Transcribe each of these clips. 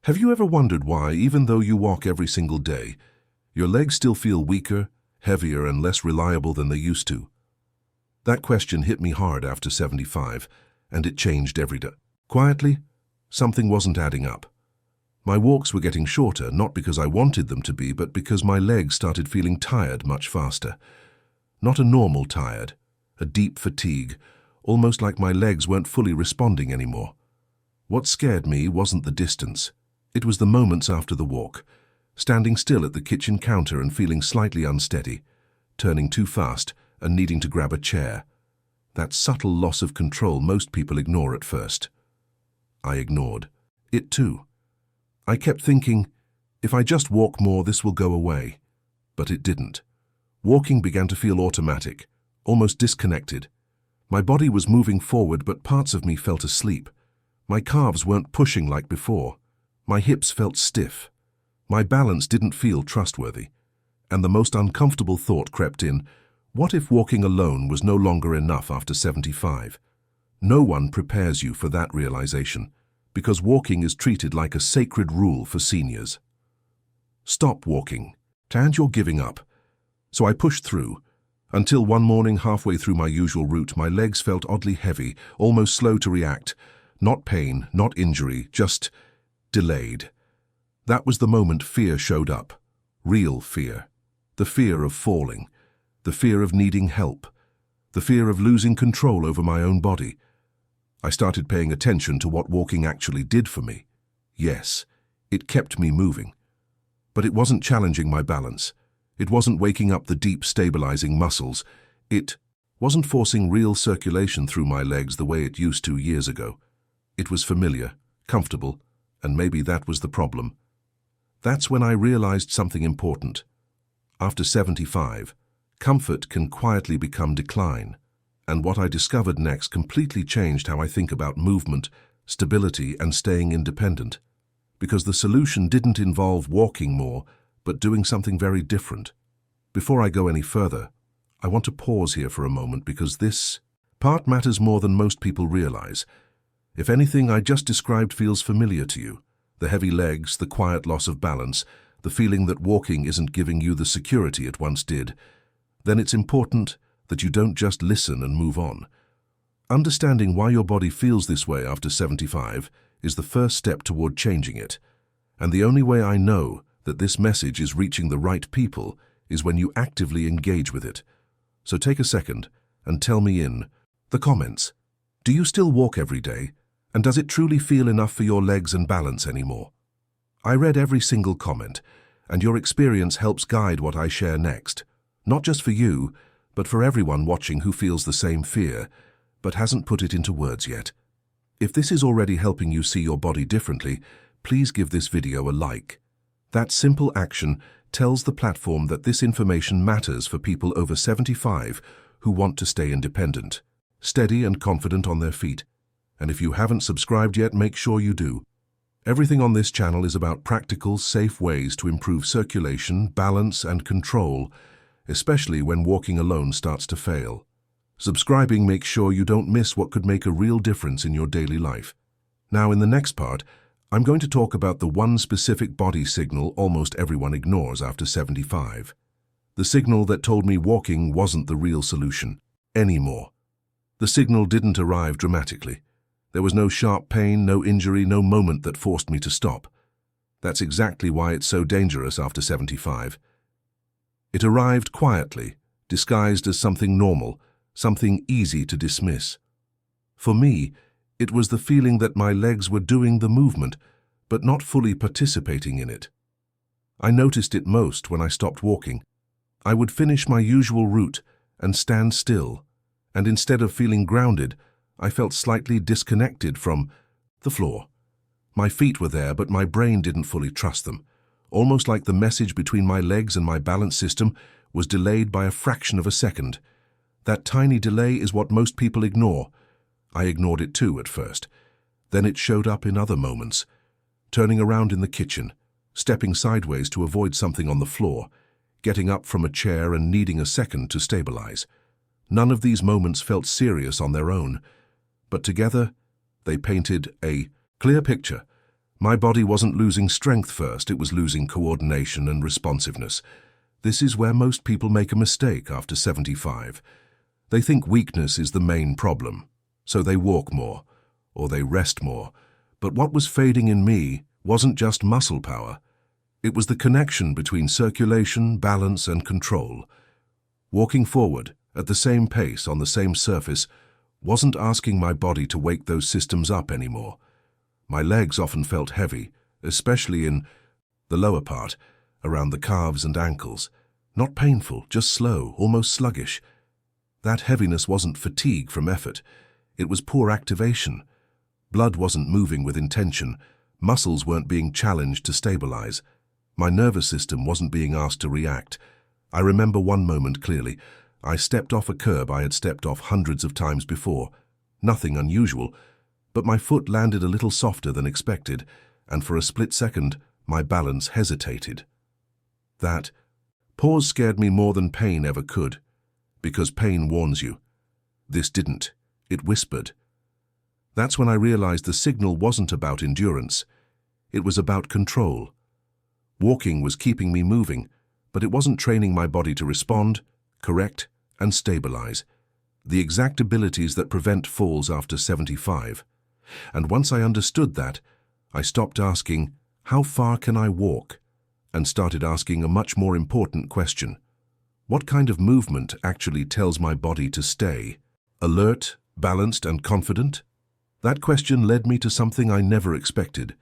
Have you ever wondered why, even though you walk every single day, your legs still feel weaker, heavier, and less reliable than they used to? That question hit me hard after 75, and it changed every day. Quietly, something wasn't adding up. My walks were getting shorter, not because I wanted them to be, but because my legs started feeling tired much faster. Not a normal tired, a deep fatigue, almost like my legs weren't fully responding anymore. What scared me wasn't the distance. It was the moments after the walk, standing still at the kitchen counter and feeling slightly unsteady, turning too fast and needing to grab a chair. That subtle loss of control most people ignore at first. I ignored it too. I kept thinking, if I just walk more, this will go away. But it didn't. Walking began to feel automatic, almost disconnected. My body was moving forward, but parts of me felt asleep. My calves weren't pushing like before. My hips felt stiff. My balance didn't feel trustworthy. And the most uncomfortable thought crept in, what if walking alone was no longer enough after 75? No one prepares you for that realization, because walking is treated like a sacred rule for seniors. Stop walking, and you're giving up. So I pushed through, until one morning halfway through my usual route, my legs felt oddly heavy, almost slow to react. Not pain, not injury, just delayed. That was the moment fear showed up. Real fear. The fear of falling. The fear of needing help. The fear of losing control over my own body. I started paying attention to what walking actually did for me. Yes, it kept me moving. But it wasn't challenging my balance. It wasn't waking up the deep, stabilizing muscles. It wasn't forcing real circulation through my legs the way it used to years ago. It was familiar, comfortable, and maybe that was the problem. That's when I realized something important. After 75, comfort can quietly become decline, and what I discovered next completely changed how I think about movement, stability, and staying independent. Because the solution didn't involve walking more, but doing something very different. Before I go any further, I want to pause here for a moment because this part matters more than most people realize. If anything I just described feels familiar to you, the heavy legs, the quiet loss of balance, the feeling that walking isn't giving you the security it once did, then it's important that you don't just listen and move on. Understanding why your body feels this way after 75 is the first step toward changing it. And the only way I know that this message is reaching the right people is when you actively engage with it. So take a second and tell me in the comments, do you still walk every day? And does it truly feel enough for your legs and balance anymore? I read every single comment, and your experience helps guide what I share next. Not just for you, but for everyone watching who feels the same fear, but hasn't put it into words yet. If this is already helping you see your body differently, please give this video a like. That simple action tells the platform that this information matters for people over 75 who want to stay independent, steady and confident on their feet. And if you haven't subscribed yet, make sure you do. Everything on this channel is about practical, safe ways to improve circulation, balance, and control, especially when walking alone starts to fail. Subscribing makes sure you don't miss what could make a real difference in your daily life. Now, in the next part, I'm going to talk about the one specific body signal almost everyone ignores after 75. The signal that told me walking wasn't the real solution anymore. The signal didn't arrive dramatically. There was no sharp pain, no injury, no moment that forced me to stop. That's exactly why it's so dangerous after 75. It arrived quietly, disguised as something normal, something easy to dismiss. For me, it was the feeling that my legs were doing the movement, but not fully participating in it. I noticed it most when I stopped walking. I would finish my usual route and stand still, and instead of feeling grounded, I felt slightly disconnected from the floor. My feet were there, but my brain didn't fully trust them, almost like the message between my legs and my balance system was delayed by a fraction of a second. That tiny delay is what most people ignore. I ignored it too at first. Then it showed up in other moments. Turning around in the kitchen, stepping sideways to avoid something on the floor, getting up from a chair and needing a second to stabilize. None of these moments felt serious on their own, but together they painted a clear picture. My body wasn't losing strength first, it was losing coordination and responsiveness. This is where most people make a mistake after 75. They think weakness is the main problem, so they walk more, or they rest more. But what was fading in me wasn't just muscle power. It was the connection between circulation, balance, and control. Walking forward, at the same pace, on the same surface, wasn't asking my body to wake those systems up anymore. My legs often felt heavy, especially in the lower part, around the calves and ankles. Not painful, just slow, almost sluggish. That heaviness wasn't fatigue from effort. It was poor activation. Blood wasn't moving with intention. Muscles weren't being challenged to stabilize. My nervous system wasn't being asked to react. I remember one moment clearly. I stepped off a curb I had stepped off hundreds of times before. Nothing unusual, but my foot landed a little softer than expected, and for a split second, my balance hesitated. That pause scared me more than pain ever could, because pain warns you. This didn't. It whispered. That's when I realized the signal wasn't about endurance. It was about control. Walking was keeping me moving, but it wasn't training my body to respond, correct, and stabilize. The exact abilities that prevent falls after 75. And once I understood that, I stopped asking, how far can I walk? And started asking a much more important question. What kind of movement actually tells my body to stay? Alert, balanced, and confident? That question led me to something I never expected.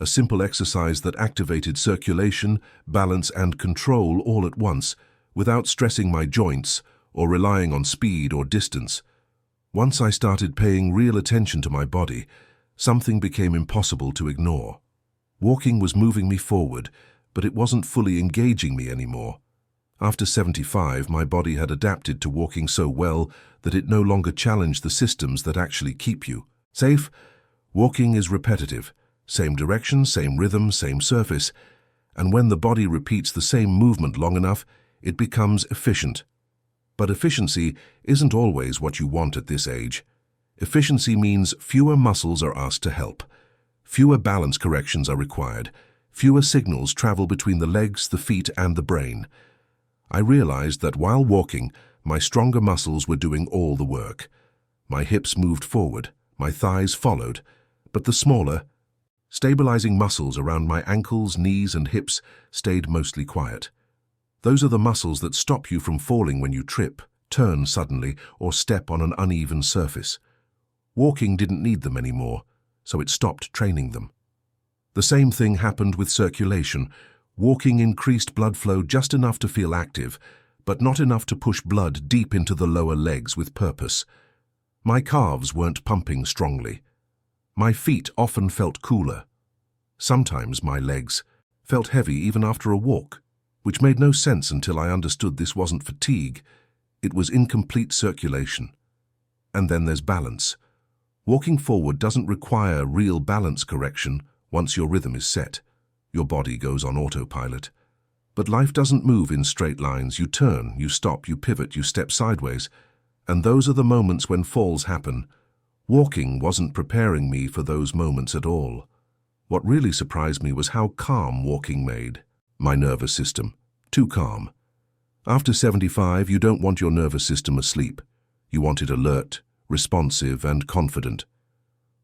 A simple exercise that activated circulation, balance, and control all at once, without stressing my joints or relying on speed or distance. Once I started paying real attention to my body, something became impossible to ignore. Walking was moving me forward, but it wasn't fully engaging me anymore. After 75, my body had adapted to walking so well that it no longer challenged the systems that actually keep you safe. Walking is repetitive, same direction, same rhythm, same surface, and when the body repeats the same movement long enough, it becomes efficient. But efficiency isn't always what you want at this age. Efficiency means fewer muscles are asked to help. Fewer balance corrections are required. Fewer signals travel between the legs, the feet, and the brain. I realized that while walking, my stronger muscles were doing all the work. My hips moved forward, my thighs followed, but the smaller, stabilizing muscles around my ankles, knees, and hips stayed mostly quiet. Those are the muscles that stop you from falling when you trip, turn suddenly, or step on an uneven surface. Walking didn't need them anymore, so it stopped training them. The same thing happened with circulation. Walking increased blood flow just enough to feel active, but not enough to push blood deep into the lower legs with purpose. My calves weren't pumping strongly. My feet often felt cooler. Sometimes my legs felt heavy even after a walk, which made no sense until I understood this wasn't fatigue. It was incomplete circulation. And then there's balance. Walking forward doesn't require real balance correction once your rhythm is set. Your body goes on autopilot. But life doesn't move in straight lines. You turn, you stop, you pivot, you step sideways. And those are the moments when falls happen. Walking wasn't preparing me for those moments at all. What really surprised me was how calm walking made my nervous system. Too calm. After 75, you don't want your nervous system asleep. You want it alert, responsive, and confident.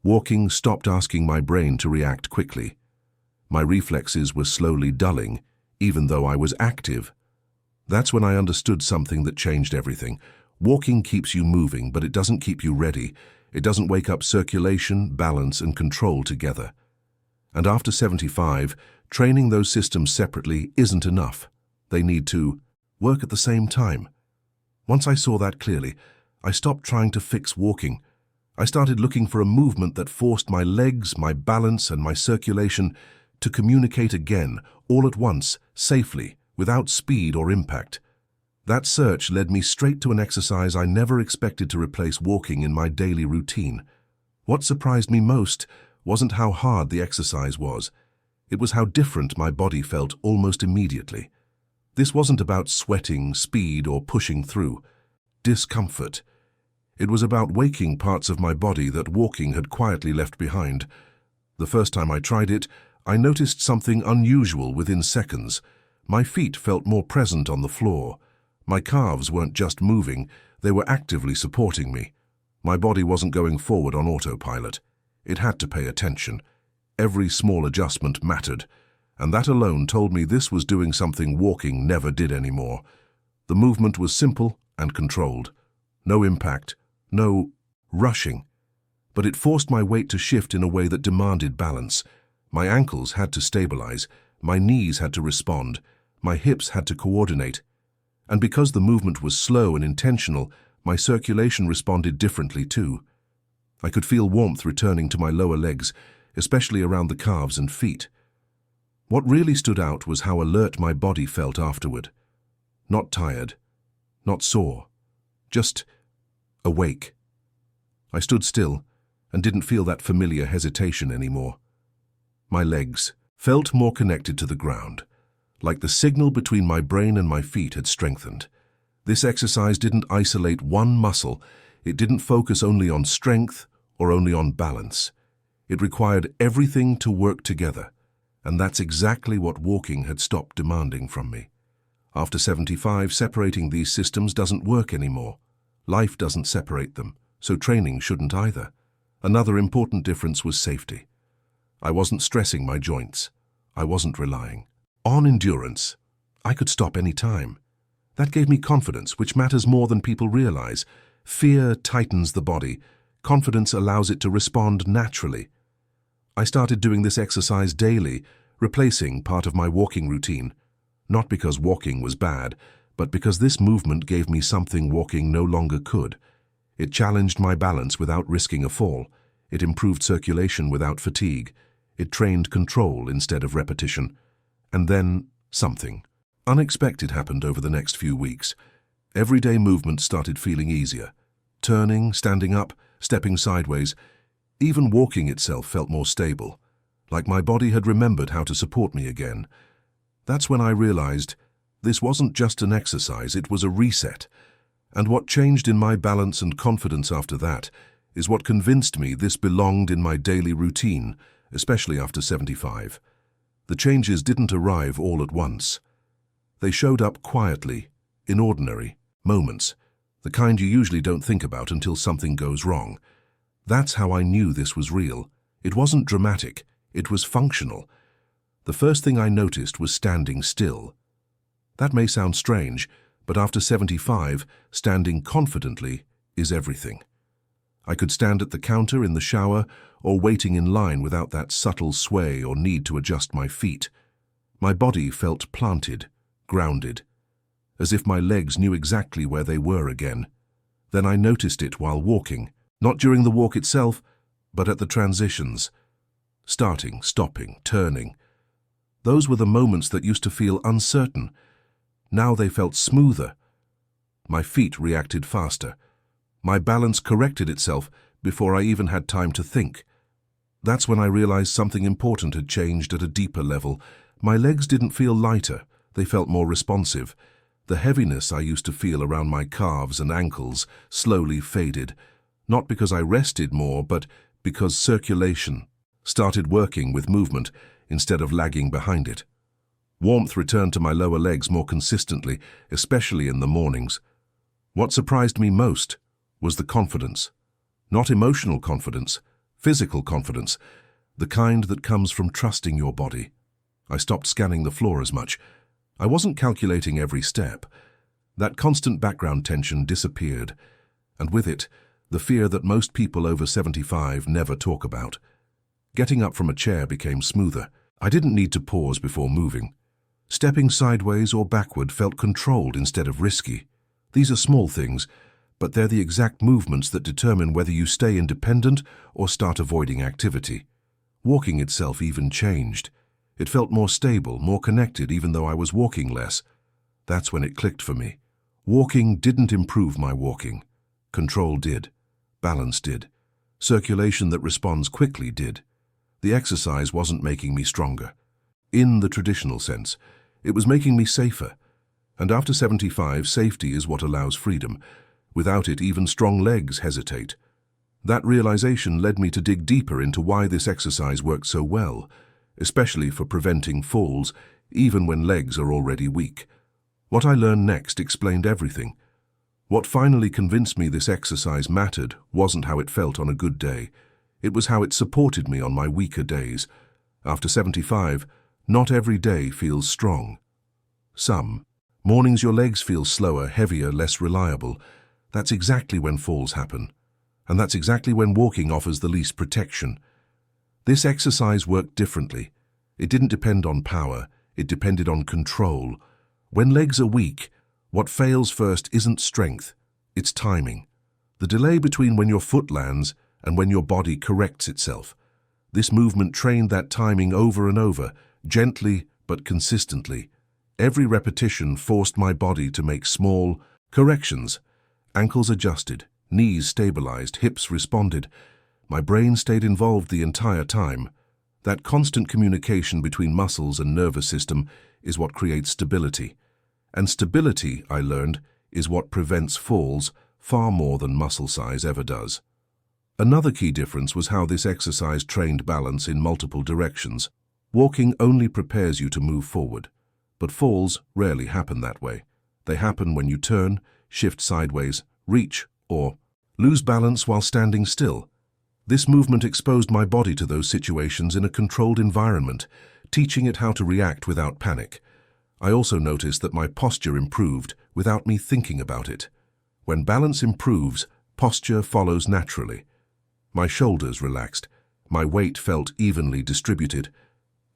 Walking stopped asking my brain to react quickly. My reflexes were slowly dulling, even though I was active. That's when I understood something that changed everything. Walking keeps you moving, but it doesn't keep you ready. It doesn't wake up circulation, balance, and control together. And after 75, training those systems separately isn't enough. They need to work at the same time. Once I saw that clearly, I stopped trying to fix walking. I started looking for a movement that forced my legs, my balance, and my circulation to communicate again, all at once, safely, without speed or impact. That search led me straight to an exercise I never expected to replace walking in my daily routine. What surprised me most wasn't how hard the exercise was. It was how different my body felt almost immediately. This wasn't about sweating, speed, or pushing through. Discomfort. It was about waking parts of my body that walking had quietly left behind. The first time I tried it, I noticed something unusual within seconds. My feet felt more present on the floor. My calves weren't just moving, they were actively supporting me. My body wasn't going forward on autopilot. It had to pay attention. Every small adjustment mattered, and that alone told me this was doing something walking never did anymore. The movement was simple and controlled. No impact, no rushing. But it forced my weight to shift in a way that demanded balance. My ankles had to stabilize, my knees had to respond, my hips had to coordinate. And because the movement was slow and intentional, my circulation responded differently too. I could feel warmth returning to my lower legs, especially around the calves and feet. What really stood out was how alert my body felt afterward. Not tired, not sore, just awake. I stood still and didn't feel that familiar hesitation anymore. My legs felt more connected to the ground, like the signal between my brain and my feet had strengthened. This exercise didn't isolate one muscle, it didn't focus only on strength or only on balance. It required everything to work together, and that's exactly what walking had stopped demanding from me. After 75, separating these systems doesn't work anymore. Life doesn't separate them, so training shouldn't either. Another important difference was safety. I wasn't stressing my joints. I wasn't relying on endurance. I could stop any time. That gave me confidence, which matters more than people realize. Fear tightens the body. Confidence allows it to respond naturally. I started doing this exercise daily, replacing part of my walking routine. Not because walking was bad, but because this movement gave me something walking no longer could. It challenged my balance without risking a fall. It improved circulation without fatigue. It trained control instead of repetition. And then something unexpected happened over the next few weeks. Everyday movement started feeling easier. Turning, standing up, stepping sideways. Even walking itself felt more stable, like my body had remembered how to support me again. That's when I realized this wasn't just an exercise, it was a reset. And what changed in my balance and confidence after that is what convinced me this belonged in my daily routine, especially after 75. The changes didn't arrive all at once. They showed up quietly, in ordinary moments, the kind you usually don't think about until something goes wrong. That's how I knew this was real. It wasn't dramatic, it was functional. The first thing I noticed was standing still. That may sound strange, but after 75, standing confidently is everything. I could stand at the counter, in the shower, or waiting in line without that subtle sway or need to adjust my feet. My body felt planted, grounded, as if my legs knew exactly where they were again. Then I noticed it while walking, not during the walk itself, but at the transitions. Starting, stopping, turning. Those were the moments that used to feel uncertain. Now they felt smoother. My feet reacted faster. My balance corrected itself before I even had time to think. That's when I realized something important had changed at a deeper level. My legs didn't feel lighter, they felt more responsive. The heaviness I used to feel around my calves and ankles slowly faded, not because I rested more, but because circulation started working with movement instead of lagging behind it. Warmth returned to my lower legs more consistently, especially in the mornings. What surprised me most was the confidence. Not emotional confidence, physical confidence, the kind that comes from trusting your body. I stopped scanning the floor as much. I wasn't calculating every step. That constant background tension disappeared, and with it, the fear that most people over 75 never talk about. Getting up from a chair became smoother. I didn't need to pause before moving. Stepping sideways or backward felt controlled instead of risky. These are small things, but they're the exact movements that determine whether you stay independent or start avoiding activity. Walking itself even changed. It felt more stable, more connected, even though I was walking less. That's when it clicked for me. Walking didn't improve my walking. Control did. Balance did. Circulation that responds quickly did. The exercise wasn't making me stronger. In the traditional sense, it was making me safer. And after 75, safety is what allows freedom. Without it, even strong legs hesitate. That realization led me to dig deeper into why this exercise worked so well, especially for preventing falls, even when legs are already weak. What I learned next explained everything. What finally convinced me this exercise mattered wasn't how it felt on a good day. It was how it supported me on my weaker days. After 75, not every day feels strong. Some mornings your legs feel slower, heavier, less reliable. That's exactly when falls happen. And that's exactly when walking offers the least protection. This exercise worked differently. It didn't depend on power, it depended on control. When legs are weak, what fails first isn't strength, it's timing. The delay between when your foot lands and when your body corrects itself. This movement trained that timing over and over, gently but consistently. Every repetition forced my body to make small corrections. Ankles adjusted, knees stabilized, hips responded. My brain stayed involved the entire time. That constant communication between muscles and nervous system is what creates stability. And stability, I learned, is what prevents falls far more than muscle size ever does. Another key difference was how this exercise trained balance in multiple directions. Walking only prepares you to move forward, but falls rarely happen that way. They happen when you turn, shift sideways, reach, or lose balance while standing still. This movement exposed my body to those situations in a controlled environment, teaching it how to react without panic. I also noticed that my posture improved without me thinking about it. When balance improves, posture follows naturally. My shoulders relaxed. My weight felt evenly distributed.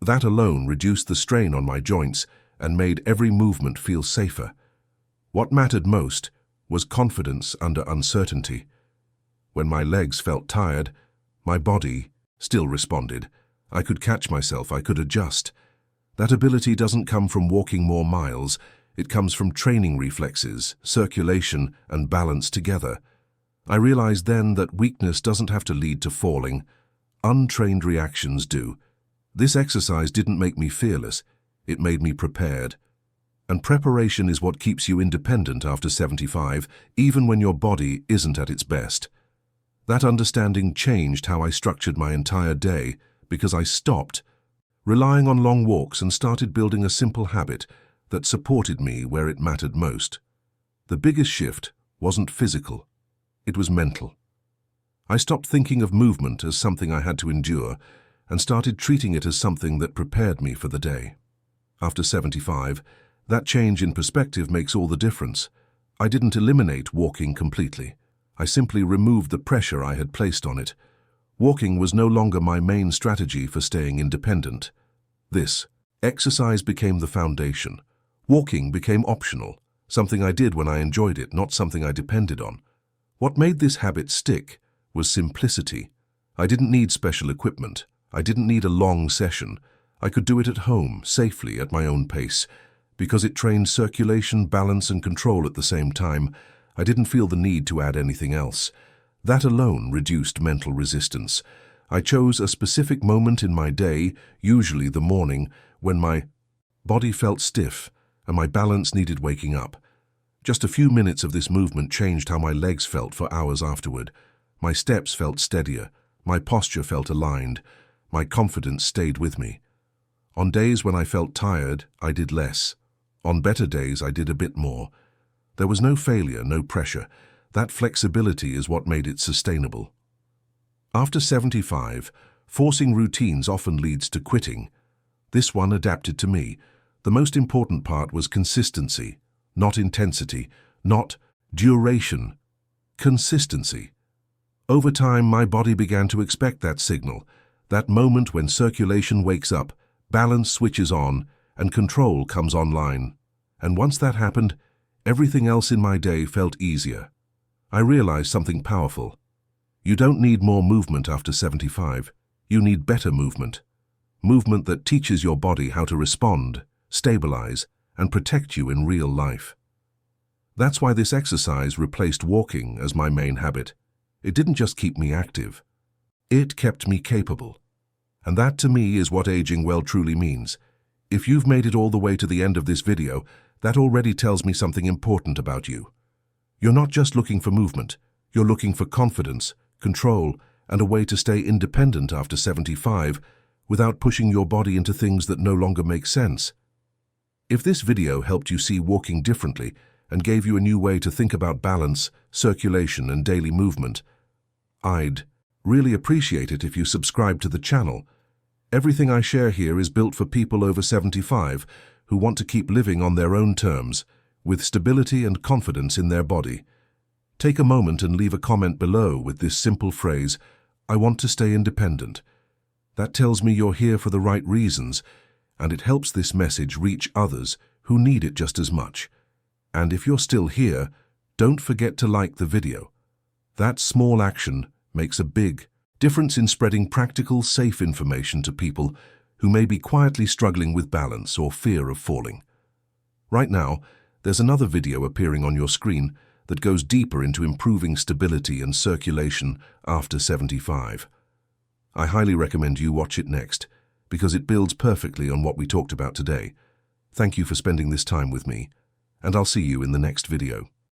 That alone reduced the strain on my joints and made every movement feel safer. What mattered most was confidence under uncertainty. When my legs felt tired, my body still responded. I could catch myself, I could adjust. That ability doesn't come from walking more miles, it comes from training reflexes, circulation, and balance together. I realized then that weakness doesn't have to lead to falling. Untrained reactions do. This exercise didn't make me fearless, it made me prepared. And preparation is what keeps you independent after 75, even when your body isn't at its best. That understanding changed how I structured my entire day because I stopped relying on long walks and started building a simple habit that supported me where it mattered most. The biggest shift wasn't physical, it was mental. I stopped thinking of movement as something I had to endure and started treating it as something that prepared me for the day. After 75, that change in perspective makes all the difference. I didn't eliminate walking completely. I simply removed the pressure I had placed on it. Walking was no longer my main strategy for staying independent. This exercise became the foundation. Walking became optional, something I did when I enjoyed it, not something I depended on. What made this habit stick was simplicity. I didn't need special equipment. I didn't need a long session. I could do it at home, safely, at my own pace. Because it trained circulation, balance, and control at the same time, I didn't feel the need to add anything else. That alone reduced mental resistance. I chose a specific moment in my day, usually the morning, when my body felt stiff and my balance needed waking up. Just a few minutes of this movement changed how my legs felt for hours afterward. My steps felt steadier, my posture felt aligned, my confidence stayed with me. On days when I felt tired, I did less. On better days, I did a bit more. There was no failure, no pressure. That flexibility is what made it sustainable. After 75, forcing routines often leads to quitting. This one adapted to me. The most important part was consistency, not intensity, not duration, consistency. Over time, my body began to expect that signal, that moment when circulation wakes up, balance switches on, and control comes online. And once that happened, everything else in my day felt easier. I realized something powerful. You don't need more movement after 75. You need better movement. Movement that teaches your body how to respond, stabilize, and protect you in real life. That's why this exercise replaced walking as my main habit. It didn't just keep me active. It kept me capable. And that to me is what aging well truly means. If you've made it all the way to the end of this video, that already tells me something important about you. You're not just looking for movement, you're looking for confidence, control, and a way to stay independent after 75 without pushing your body into things that no longer make sense. If this video helped you see walking differently and gave you a new way to think about balance, circulation, and daily movement, I'd really appreciate it if you subscribe to the channel. Everything I share here is built for people over 75 who want to keep living on their own terms, with stability and confidence in their body. Take a moment and leave a comment below with this simple phrase, "I want to stay independent." That tells me you're here for the right reasons, and it helps this message reach others who need it just as much. And if you're still here, don't forget to like the video. That small action makes a big difference in spreading practical, safe information to people who may be quietly struggling with balance or fear of falling. Right now, there's another video appearing on your screen that goes deeper into improving stability and circulation after 75. I highly recommend you watch it next, because it builds perfectly on what we talked about today. Thank you for spending this time with me, and I'll see you in the next video.